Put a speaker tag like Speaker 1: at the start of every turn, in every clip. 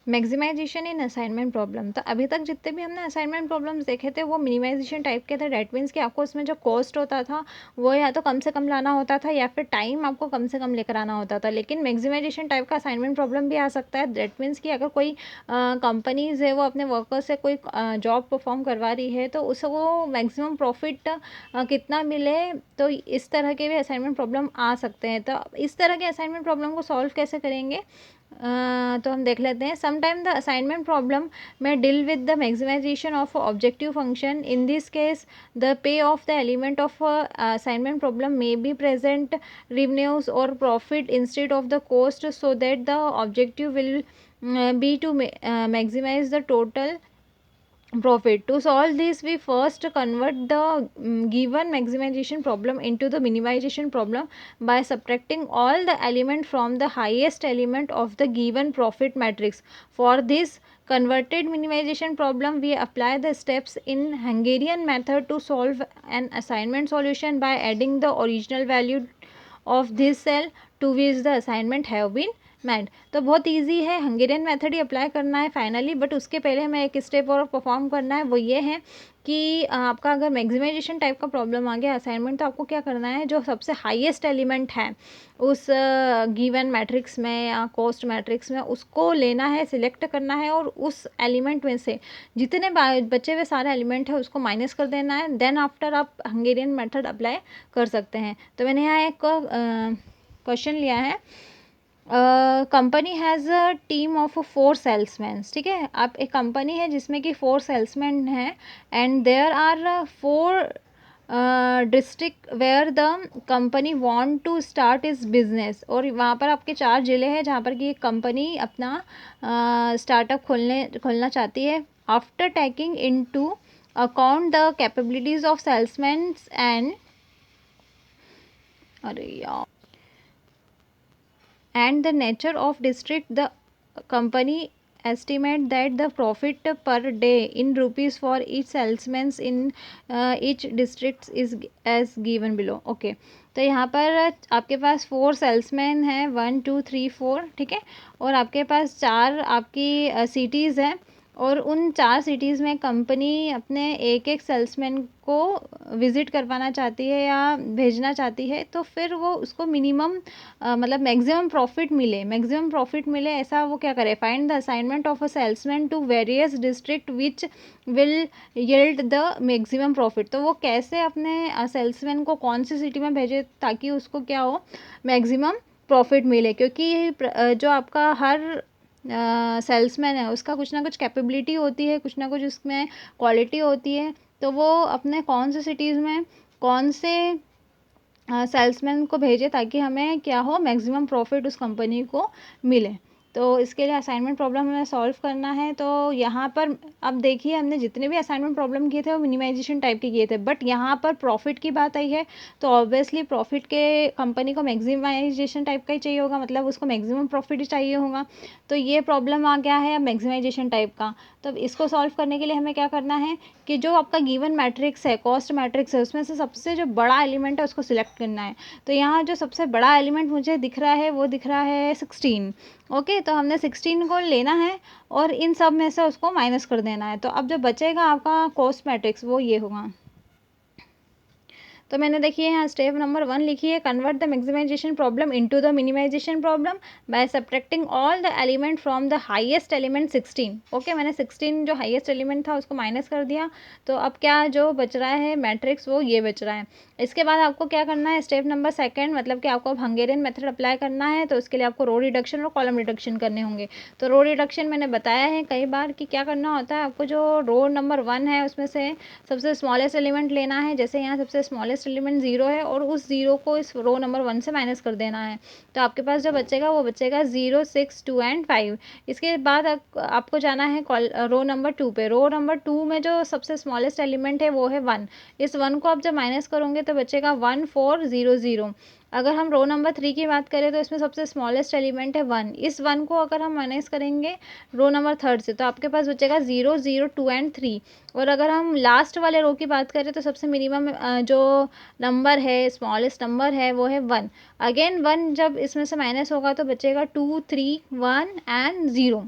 Speaker 1: Maximisation इन assignment problem. तो अभी तक जितने भी हमने असाइनमेंट प्रॉब्लम्स देखे थे वो मिनिमाइजेशन टाइप के थे। डेट मीन्स कि आपको उसमें जो कॉस्ट होता था वो या तो कम से कम लाना होता था या फिर टाइम आपको कम से कम लेकर आना होता था। लेकिन मैक्सिमाइजेशन टाइप का असाइनमेंट प्रॉब्लम भी आ सकता है। डेट मीन्स कि अगर कोई कंपनीज है वो अपने वर्कर्स से कोई जॉब परफॉर्म करवा रही है तो उसको मैक्सिमम प्रॉफिट कितना मिले, तो इस तरह के भी असाइनमेंट प्रॉब्लम आ सकते हैं। तो इस तरह के असाइनमेंट प्रॉब्लम को सॉल्व कैसे करेंगे, तो हम देख लेते हैं। समटाइम द असाइनमेंट प्रॉब्लम में deal with the maximisation of objective function. In this case the pay off the element of assignment problem may be present revenues or profit instead of the cost, so that the objective will be to maximize the total profit. To solve this, we first convert the given maximization problem into the minimization problem by subtracting all the element from the highest element of the given profit matrix. For this converted minimization problem, we apply the steps in Hungarian method to solve an assignment solution by adding the original value of this cell to which the assignment have been mad. तो बहुत easy है, Hungarian method ही apply करना है finally. But उसके पहले हमें एक step और परफॉर्म करना है, वो ये है कि आपका अगर मैक्सिमाइजेशन टाइप का प्रॉब्लम आ गया असाइनमेंट, तो आपको क्या करना है, जो सबसे हाईएस्ट एलिमेंट है उस गिवन मैट्रिक्स में या कॉस्ट मैट्रिक्स में, उसको लेना है, सिलेक्ट करना है और उस एलिमेंट में से जितने बचे हुए सारे एलिमेंट है उसको माइनस कर देना है। देन आफ्टर आप हंगेरियन मेथड अप्लाई कर सकते हैं। तो मैंने यहाँ एक क्वेश्चन लिया है, company has a team of 4 salesman. ठीक है, आप एक कंपनी है जिसमें कि 4 सेल्समैन हैं and there are 4 district where the company want to start is business. और वहाँ पर आपके 4 ज़िले हैं जहाँ पर कि एक कंपनी अपना स्टार्टअप खोलना चाहती है। After taking into account the capabilities of salesman and and the nature of district, the company estimate that the profit per day in rupees for each salesman in each district is as given below. Okay, तो यहाँ पर आपके पास 4 salesman हैं, 1 2 3 4, ठीक है, और आपके पास 4 आपकी सिटीज़ हैं और उन 4 सिटीज़ में कंपनी अपने एक एक सेल्समैन को विज़िट करवाना चाहती है या भेजना चाहती है। तो फिर वो उसको मिनिमम मतलब मैक्सिमम प्रॉफिट मिले ऐसा वो क्या करे, find the assignment of a salesman to various district which will yield the maximum profit. तो वो कैसे अपने सेल्समैन को कौन सी सिटी में भेजे ताकि उसको क्या हो, मैक्सिमम प्रॉफिट मिले। क्योंकि जो आपका हर सेल्समैन है उसका कुछ ना कुछ कैपेबिलिटी होती है, कुछ ना कुछ उसमें क्वालिटी होती है। तो वो अपने कौन से सिटीज़ में कौन से सेल्समैन को भेजे ताकि हमें क्या हो, मैक्सिमम प्रॉफिट उस कंपनी को मिले। तो इसके लिए असाइनमेंट प्रॉब्लम हमें सॉल्व करना है। तो यहाँ पर अब देखिए हमने जितने भी असाइनमेंट प्रॉब्लम किए थे वो मिनिमाइजेशन टाइप के किए थे, बट यहाँ पर प्रॉफिट की बात आई है तो ऑब्वियसली प्रॉफिट के कंपनी को मैक्सिमाइजेशन टाइप का ही चाहिए होगा, मतलब उसको मैक्सिमम प्रॉफिट ही चाहिए होगा। तो ये प्रॉब्लम आ गया है अब मैक्सिमाइजेशन टाइप का। तो इसको सॉल्व करने के लिए हमें क्या करना है कि जो आपका गिवन मैट्रिक्स है, कॉस्ट मैट्रिक्स है, उसमें से सबसे जो बड़ा एलिमेंट है उसको सिलेक्ट करना है। तो यहाँ जो सबसे बड़ा एलिमेंट मुझे दिख रहा है वो दिख रहा है 16। ओके, तो हमने 16 को लेना है और इन सब में से उसको माइनस कर देना है। तो अब जो बचेगा आपका कॉस्ट मैट्रिक्स वो ये होगा। तो मैंने देखिए यहाँ स्टेप नंबर 1 लिखी है, convert the maximisation problem into the minimisation problem by subtracting all the element from the highest element 16। Okay, मैंने 16 जो हाईएस्ट एलिमेंट था उसको माइनस कर दिया। तो अब क्या जो बच रहा है मैट्रिक्स वो ये बच रहा है। इसके बाद आपको क्या करना है, स्टेप नंबर 2, मतलब कि आपको अब हंगेरियन मेथड अप्लाई करना है। तो उसके लिए आपको रो रिडक्शन और कॉलम रिडक्शन करने होंगे। तो रो रिडक्शन मैंने बताया है कई बार कि क्या करना होता है, आपको जो रो नंबर 1 है उसमें से सबसे स्मॉलेस्ट एलिमेंट लेना है। जैसे यहाँ सबसे स्मॉलेस्ट एलिमेंट 0 है और उस 0 को इस रो नंबर 1 से माइनस कर देना है। तो आपके पास जो बचेगा वो बचेगा 0 6 2 एंड 5। इसके बाद आपको जाना है रो नंबर 2 पे। रो नंबर 2 में जो सबसे स्मॉलेस्ट एलिमेंट है वो है 1। इस 1 को आप जब माइनस करोगे तो बचेगा 1 4 0 0। अगर हम रो नंबर 3 की बात करें तो इसमें सबसे स्मॉलेस्ट एलिमेंट है 1। इस 1 को अगर हम माइनस करेंगे रो नंबर 3 से तो आपके पास बचेगा 0 0 2 एंड 3। और अगर हम लास्ट वाले रो की बात करें तो सबसे मिनिमम जो नंबर है, स्मॉलेस्ट नंबर है वो है 1। अगेन 1 जब इसमें से माइनस होगा तो बचेगा 2 3 1 एंड 0।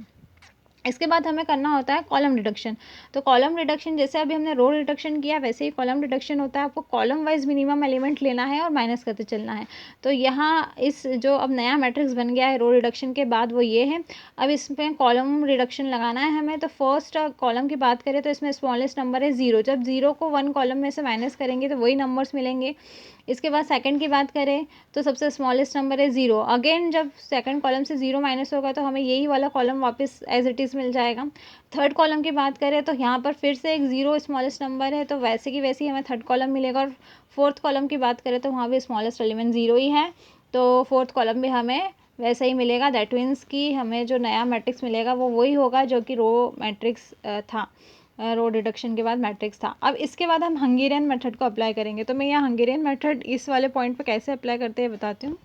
Speaker 1: इसके बाद हमें करना होता है कॉलम रिडक्शन। तो कॉलम रिडक्शन जैसे अभी हमने रो रिडक्शन किया वैसे ही कॉलम रिडक्शन होता है। आपको कॉलम वाइज मिनिमम एलिमेंट लेना है और माइनस करते चलना है। तो यहाँ इस जो अब नया मैट्रिक्स बन गया है रो रिडक्शन के बाद वो ये है। अब इसमें कॉलम रिडक्शन लगाना है हमें। तो फर्स्ट कॉलम की बात करें तो इसमें स्मॉलेस्ट नंबर है 0। जब 0 को 1 कॉलम में से माइनस करेंगे तो वही नंबर्स मिलेंगे। इसके बाद सेकंड की बात करें तो सबसे स्मॉलेस्ट नंबर है 0। अगेन जब सेकंड कॉलम से 0 माइनस होगा तो हमें यही वाला कॉलम वापस एज इट इज़ मिल जाएगा। थर्ड कॉलम की बात करें तो यहाँ पर फिर से एक 0 स्मॉलेस्ट नंबर है तो वैसे की वैसे ही हमें थर्ड कॉलम मिलेगा। और फोर्थ कॉलम की बात करें तो वहाँ भी स्मॉलेस्ट एलिमेंट 0 ही है तो फोर्थ कॉलम भी हमें वैसे ही मिलेगा। दैट मीन्स कि हमें जो नया मैट्रिक्स मिलेगा वो वही होगा जो कि रो मैट्रिक्स था, रो डिडक्शन के बाद मैट्रिक्स था। अब इसके बाद हम हंगेरियन मेथड को अप्लाई करेंगे। तो मैं यहाँ हंगेरियन मेथड इस वाले पॉइंट पे कैसे अप्लाई करते हैं बताती हूँ।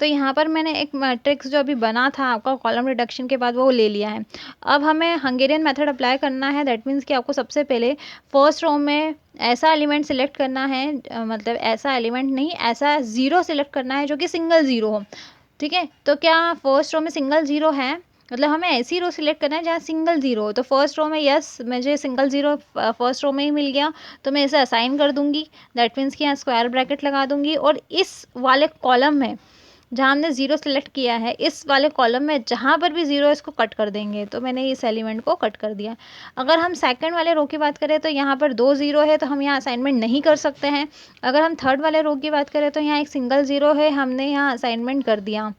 Speaker 1: तो यहाँ पर मैंने एक मैट्रिक्स जो अभी बना था आपका कॉलम रिडक्शन के बाद वो ले लिया है। अब हमें हंगेरियन मेथड अप्लाई करना है। दैट मीन्स कि आपको सबसे पहले फर्स्ट रो में ऐसा एलिमेंट सिलेक्ट करना है, मतलब ऐसा एलिमेंट नहीं, ऐसा 0 सिलेक्ट करना है जो कि सिंगल 0 हो। ठीक है, तो क्या फर्स्ट रो में सिंगल 0 है, मतलब हमें ऐसी रो सिलेक्ट करना है जहाँ सिंगल 0 हो। तो फर्स्ट रो में यस मुझे सिंगल 0 फर्स्ट रो में ही मिल गया तो मैं इसे असाइन कर दूंगी। दैट मीन्स कि यहाँ स्क्वायर ब्रैकेट लगा दूंगी और इस वाले कॉलम में जहाँ हमने 0 सेलेक्ट किया है इस वाले कॉलम में जहाँ पर भी 0 है इसको कट कर देंगे। तो मैंने इस एलिमेंट को कट कर दिया। अगर हम सेकंड वाले रो की बात करें तो यहाँ पर 2 0 है तो हम यहाँ असाइनमेंट नहीं कर सकते हैं। अगर हम थर्ड वाले रो की बात करें तो यहाँ एक सिंगल 0 है, हमने यहाँ असाइनमेंट कर दिया।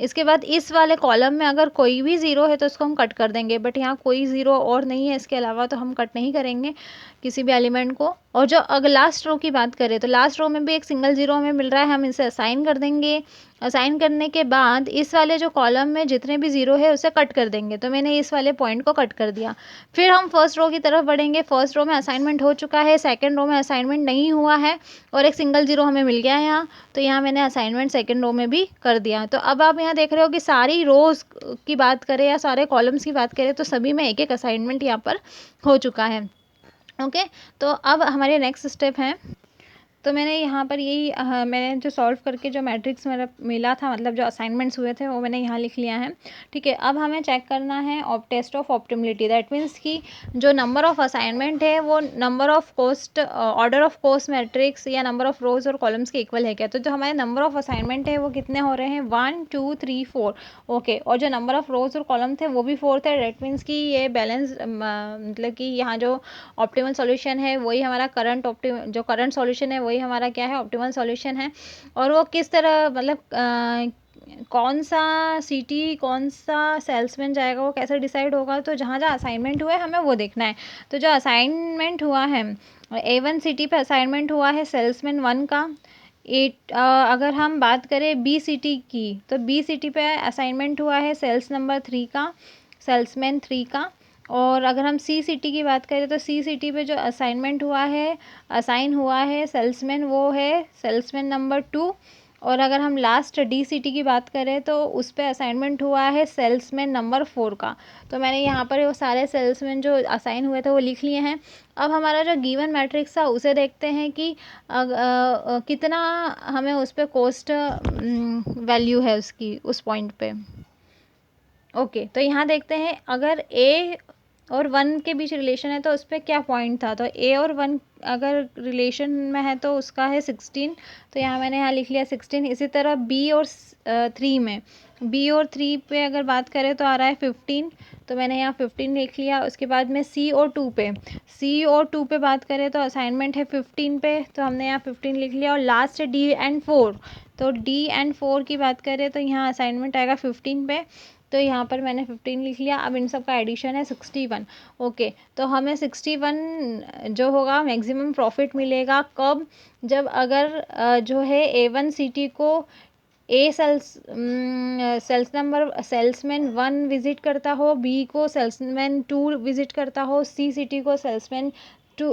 Speaker 1: इसके बाद इस वाले कॉलम में अगर कोई भी 0 है तो उसको हम कट कर देंगे, बट यहाँ कोई 0 और नहीं है इसके अलावा तो हम कट नहीं करेंगे किसी भी एलिमेंट को। और जो अगर लास्ट रो की बात करें तो लास्ट रो में भी एक सिंगल 0 हमें मिल रहा है, हम इसे असाइन कर देंगे। असाइन करने के बाद इस वाले जो कॉलम में जितने भी 0 है उसे कट कर देंगे। तो मैंने इस वाले पॉइंट को कट कर दिया। फिर हम फर्स्ट रो की तरफ बढ़ेंगे। फर्स्ट रो में असाइनमेंट हो चुका है, सेकंड रो में असाइनमेंट नहीं हुआ है और एक सिंगल 0 हमें मिल गया है यहाँ। तो यहाँ मैंने असाइनमेंट सेकंड रो में भी कर दिया। तो अब आप यहाँ देख रहे हो कि सारी रोज की बात करें या सारे कॉलम्स की बात करें तो सभी में एक एक असाइनमेंट यहाँ पर हो चुका है। ओके, तो अब हमारे नेक्स्ट स्टेप हैं। तो मैंने यहाँ पर यही मैंने जो सॉल्व करके जो मैट्रिक्स मेरा मिला था, मतलब जो असाइनमेंट्स हुए थे वो मैंने यहाँ लिख लिया है। ठीक है, अब हमें चेक करना है test of optimality. That means कि जो नंबर ऑफ असाइनमेंट है वो number of cost order of cost matrix या नंबर ऑफ रोज और कॉलम्स के इक्वल है क्या। तो जो हमारे नंबर ऑफ असाइनमेंट है वो कितने हो रहे हैं 1 2 3 4। ओके, और जो नंबर ऑफ रोज और कॉलम थे वो भी 4 थे। दैट मीन्स कि ये बैलेंस मतलब कि यहाँ जो ऑप्टिमल सॉल्यूशन है वही हमारा जो करंट सॉल्यूशन है वही हमारा क्या है ऑप्टिमल सॉल्यूशन है। और वो किस तरह मतलब कौन सा सिटी कौन सा सेल्समैन जाएगा वो कैसे डिसाइड होगा। तो जहाँ जहाँ असाइनमेंट हुआ है हमें वो देखना है। तो जो असाइनमेंट हुआ है A1 सिटी पे असाइनमेंट हुआ है सेल्समैन 1 का। अगर हम बात करें बी सिटी की तो बी सिटी पे असाइनमेंट हुआ है सेल्स नंबर 3 का, सेल्समैन 3 का। और अगर हम सी सिटी की बात करें तो सी सिटी पे जो असाइनमेंट हुआ है असाइन हुआ है सेल्समैन वो है सेल्समैन नंबर 2। और अगर हम लास्ट डी सिटी की बात करें तो उस पर असाइनमेंट हुआ है सेल्समैन नंबर 4 का। तो मैंने यहाँ पर वो सारे सेल्समैन जो असाइन हुए थे वो लिख लिए हैं। अब हमारा जो गिवन मैट्रिक्स था उसे देखते हैं कि कितना हमें उस पर कॉस्ट वैल्यू है उसकी उस पॉइंट पे। ओके, तो यहाँ देखते हैं अगर ए और 1 के बीच रिलेशन है तो उस पर क्या पॉइंट था। तो ए और 1 अगर रिलेशन में है तो उसका है 16। तो यहाँ मैंने यहाँ लिख लिया 16। इसी तरह बी और 3 में, बी और 3 पे अगर बात करें तो आ रहा है 15। तो मैंने यहाँ 15 लिख लिया। उसके बाद में सी और 2 पे, सी और 2 पे बात करें तो असाइनमेंट है 15 पे तो हमने यहाँ 15 लिख लिया। और लास्ट डी एंड 4, तो डी एंड 4 की बात करें तो यहाँ असाइनमेंट आएगा 15 पे। तो यहाँ पर मैंने 15 लिख लिया। अब इन सब का एडिशन है 61। ओके, तो हमें 61 जो होगा मैक्सिमम प्रॉफिट मिलेगा कब, जब अगर जो है A1 सिटी को ए सेल्समैन 1 विजिट करता हो, बी को सेल्समैन 2 विजिट करता हो, सी सिटी को सेल्समैन 2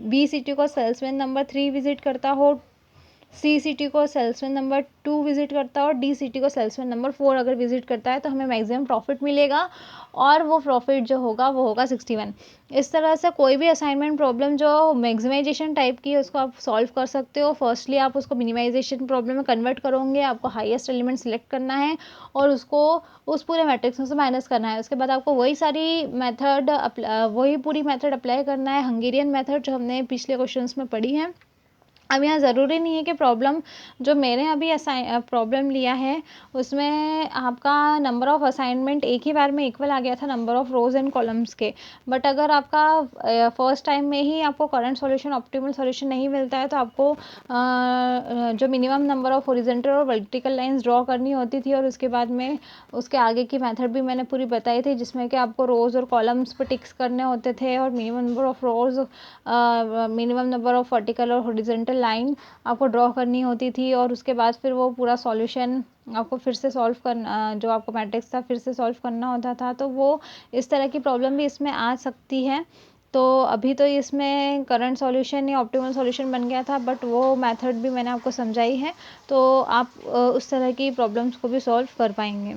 Speaker 1: बी सिटी को सेल्समैन नंबर 3 विजिट करता हो, सी सिटी को सेल्समैन नंबर 2 विजिट करता है और डी सिटी को सेल्समैन नंबर 4 अगर विजिट करता है तो हमें मैक्सिमम प्रॉफिट मिलेगा और वो प्रॉफिट जो होगा वो होगा 61। इस तरह से कोई भी असाइनमेंट प्रॉब्लम जो मैक्सिमाइजेशन टाइप की है उसको आप सॉल्व कर सकते हो। फर्स्टली आप उसको मिनिमाइजेशन प्रॉब्लम में कन्वर्ट करोगे, आपको हाईएस्ट एलिमेंट सिलेक्ट करना है और उसको उस पूरे मैट्रिक्स में से माइनस करना है। उसके बाद आपको वही सारी मेथड वही पूरी मेथड अप्लाई करना है, हंगेरियन मेथड जो हमने पिछले क्वेश्चंस में पढ़ी है। अब यहाँ ज़रूरी नहीं है कि प्रॉब्लम जो मैंने अभी प्रॉब्लम लिया है उसमें आपका नंबर ऑफ़ असाइनमेंट एक ही बार में इक्वल आ गया था number of rows and columns के। बट अगर आपका फर्स्ट टाइम में ही आपको करंट सॉल्यूशन ऑप्टिमल सॉल्यूशन नहीं मिलता है तो आपको जो मिनिमम नंबर ऑफ़ हॉरिजॉन्टल और वर्टिकल लाइंस ड्रॉ करनी होती थी और उसके बाद में उसके आगे की मेथड भी मैंने पूरी बताई थी जिसमें कि आपको रोज़ और कॉलम्स पर टिक्स करने होते थे और minimum number of rows minimum number of vertical और हॉरिजॉन्टल लाइन आपको ड्रॉ करनी होती थी और उसके बाद फिर वो पूरा सॉल्यूशन आपको फिर से सॉल्व करना, जो आपको मैट्रिक्स था फिर से सॉल्व करना होता था। तो वो इस तरह की प्रॉब्लम भी इसमें आ सकती है। तो अभी तो इसमें करंट सॉल्यूशन या ऑप्टिमल सॉल्यूशन बन गया था बट वो मेथड भी मैंने आपको समझाई है तो आप उस तरह की प्रॉब्लम्स को भी सॉल्व कर पाएंगे।